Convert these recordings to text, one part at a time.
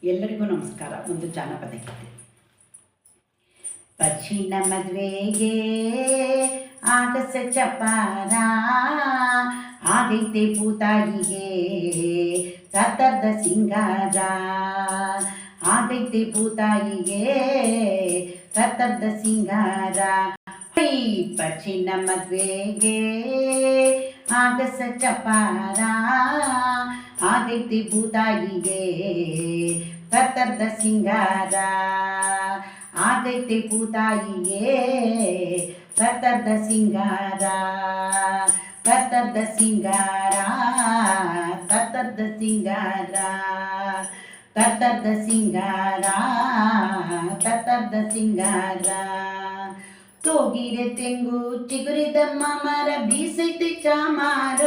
ಎಲ್ಲರಿಗೂ ನಮಸ್ಕಾರ. ಒಂದು ಜಾನಪದ ಗೀತೆ. ಪಚ್ಚಿನ ಮದುವೆಗೆ ಆಗಸ ಚಪಾರ, ಆಗೈತೆ ಭೂತಾಯಿಗೆ ತತ್ತರ್ದ ಸಿಂಗಾರ, ಆಗೈತೆ ಭೂತಾಯಿಗೆ ತತ್ತರ್ದ ಸಿಂಗಾರ. ಪಚ್ಚಿನ ಮದುವೆಗೆ ಆಗಸ ಚಪಾರ, ಆಗೈತಿ ಭೂತಾಯಿಗೆ ತತ್ತರ್ದ ಸಿಂಗಾರ, ಆಗೈತಿ ಭೂತಾಯಿಗೆ ತತ್ತರ್ದ ಸಿಂಗಾರ, ತತ್ತರ್ದ ಸಿಂಗಾರ, ತತ್ತರ್ದ ಸಿಂಗಾರ, ತತ್ತರ್ದ ಸಿಂಗಾರ, ತತ್ತರ್ದ ಸಿಂಗಾರ. ತೋಗಿರೆ ತೆಂಗು ಚಿಗುರಿದ ಮಾಮರ ಬೀಸೈತೆ ಚಾಮಾರ,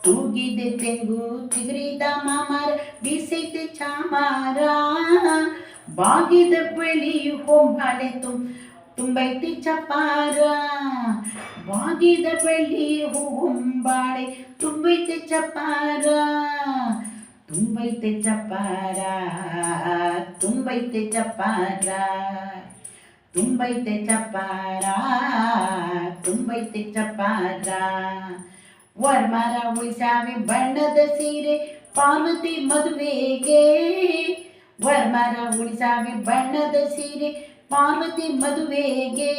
ತೂಗಿದೆ ತೆಂಗು ಚಿಗುರಿದ ಮಾಮರ ಬೀಸೈತೆ ಚಾಮಾರ. ಬಾಗಿದ ಬೆಳೆಯು ಹೊಂಬಾಳೆ ತುಂಬೈತೆ ಚಪಾರ, ಬಾಗಿದ ಬೆಳೆಯು ಹೊಂಬಾಳೆ ತುಂಬೈತೆ ಚಪಾರ, ತುಂಬೈತೆ ಚಪಾರ, ತುಂಬೈತೆ ಚಪಾರ, ತುಂಬೈತೆ ಚಪಾರ, ತುಂಬೈತೆ ಚಪಾರ. ವರ್ಮರ ಉಳಿಸಾವೆ ಬಣ್ಣದ ಸೀರೆ ಪಾರ್ವತಿ ಮದುವೆಗೆ, ವರ್ಮರ ಉಳಿಸಾವೆ ಬಣ್ಣದ ಸೀರೆ ಪಾರ್ವತಿ ಮದುವೆಗೆ.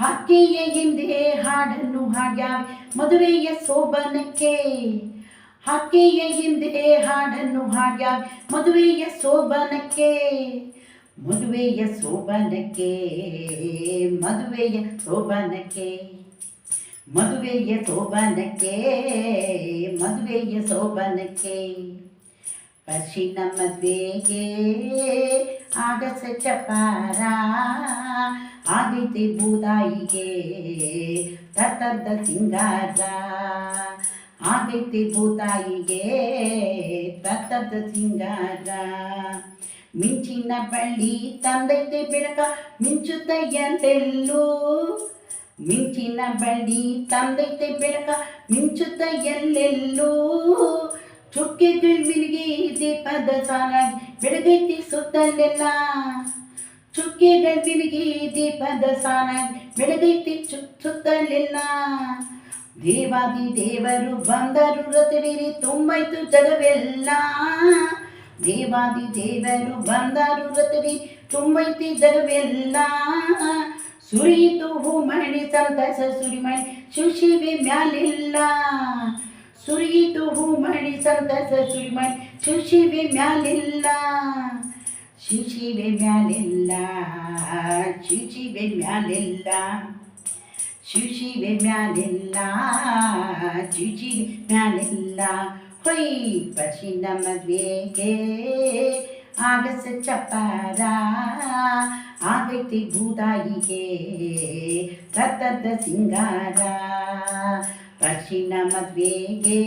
ಹಕ್ಕಿಯ ಹಿಂದೆ ಹಾಡನ್ನು ಹಾಡ್ಯಾವೆ ಮದುವೆಯ ಸೋಬನಕ್ಕೆ, ಹಕ್ಕಿಯ ಹಿಂದೆ ಹಾಡನ್ನು ಹಾಡ್ಯಾವೆ ಮದುವೆಯ ಸೋಬನಕ್ಕೆ, ಮದುವೆಯ ಸೋಬನಕ್ಕೆ, ಮದುವೆಯ ಸೋಬನಕ್ಕೆ, ಮದುವೆಯ ಸೋಬನಕ್ಕೆ, ಮದುವೆಯ ಸೋಬನಕ್ಕೆ. ಪಚ್ಚಿನ ಮದುವೆಗೆ ಆಗಸ ಚಪಾರ, ಆಗೈತೆ ಭೂತಾಯಿಗೆ ತತ್ತರ್ದ ಸಿಂಗಾರ, ಆಗೈತೆ ಭೂತಾಯಿಗೆ ತತ್ತರ್ದ ಸಿಂಗಾರ. ಮಿಂಚಿನ ಬಳ್ಳಿ ತಂದೈತೆ ಬೆಳಕ ಮಿಂಚುತ್ತ ಎಲ್ಲೆಲ್ಲೂ, ಮಿಂಚಿನ ಬಳ್ಳಿ ತಂದೈತೆ ಬೆಳಕ ಮಿಂಚುತ್ತ ಎಲ್ಲೆಲ್ಲೂ. ಚುಕ್ಕೆಗಳು ಮಿನುಗಿ ದೀಪದ ಸಾಲಾಗಿ ಬೆಳಗೈತಿ ಸುತ್ತಲೆಲ್ಲ, ಚುಕ್ಕೆಗಳು ಮಿನುಗಿ ದೀಪದ ಸಾಲಾಗಿ ಬೆಳಗೈತಿ ಸುತ್ತಲೆಲ್ಲ. ದೇವಾದಿ ದೇವರು ಬಂದರು ರಥವೇರಿ ತುಂಬೈತು ಜಗವೆಲ್ಲ, ದೇವಾದಿ ದೇವರು ಬಂದರು ರಥವೇರಿ ತುಂಬೈತಿ ಜಗವೆಲ್ಲ. ಸುರಿಯಿತು ಹೂಮಣಿ ಸಂತಸ ಸುರಿಮಣಿ ಶುಶಿವೆ ಮ್ಯಾಲಿಲ್ಲ, ಸುರಿಯಿತು ಹೂಮಣಿ ಸಂತಸ ಸುರಿಮಣಿ ಶುಶಿವೆ ಮ್ಯಾಲಿಲ್ಲ, ಶುಶಿವೆ ಮ್ಯಾಲಿಲ್ಲ, ಶುಶಿವೆ ಮ್ಯಾಲಿಲ್ಲ, ಶುಶಿವೆ ಮ್ಯಾಲಿಲ್ಲ, ಶುಶಿವೆ ಮ್ಯಾಲಿಲ್ಲ. ಹೊಯ್ ಪಚ್ಚಿನ ಮದುವೆಗೆ ಆಗಸ ಚಪಾರ, ಆಗೈತಿ ಭೂತಾಯಿಗೆ ತತ್ತರ್ದ ಸಿಂಗಾರ. ಪಚ್ಚಿನ ಮದುವೆಗೆ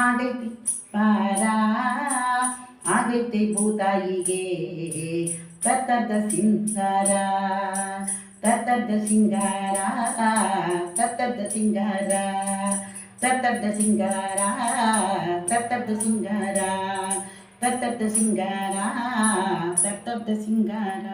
ಆಗೈತಿ ಚಪಾರ, ಆಗೈತಿ ಭೂತಾಯಿಗೆ ತತ್ತರ್ದ ಸಿಂಗಾರ, ತತ್ತರ್ದ ಸಿಂಗಾರ, ತತ್ತರ್ದ ಸಿಂಗಾರ, ತತ್ತರ್ದ ಸಿಂಗಾರ, ತತ್ತರ್ದ ಸಿಂಗಾರ, ತತ್ತರ್ದ ಸಿಂಗಾರ, ತತ್ತರ್ದ ಸಿಂಗಾರ.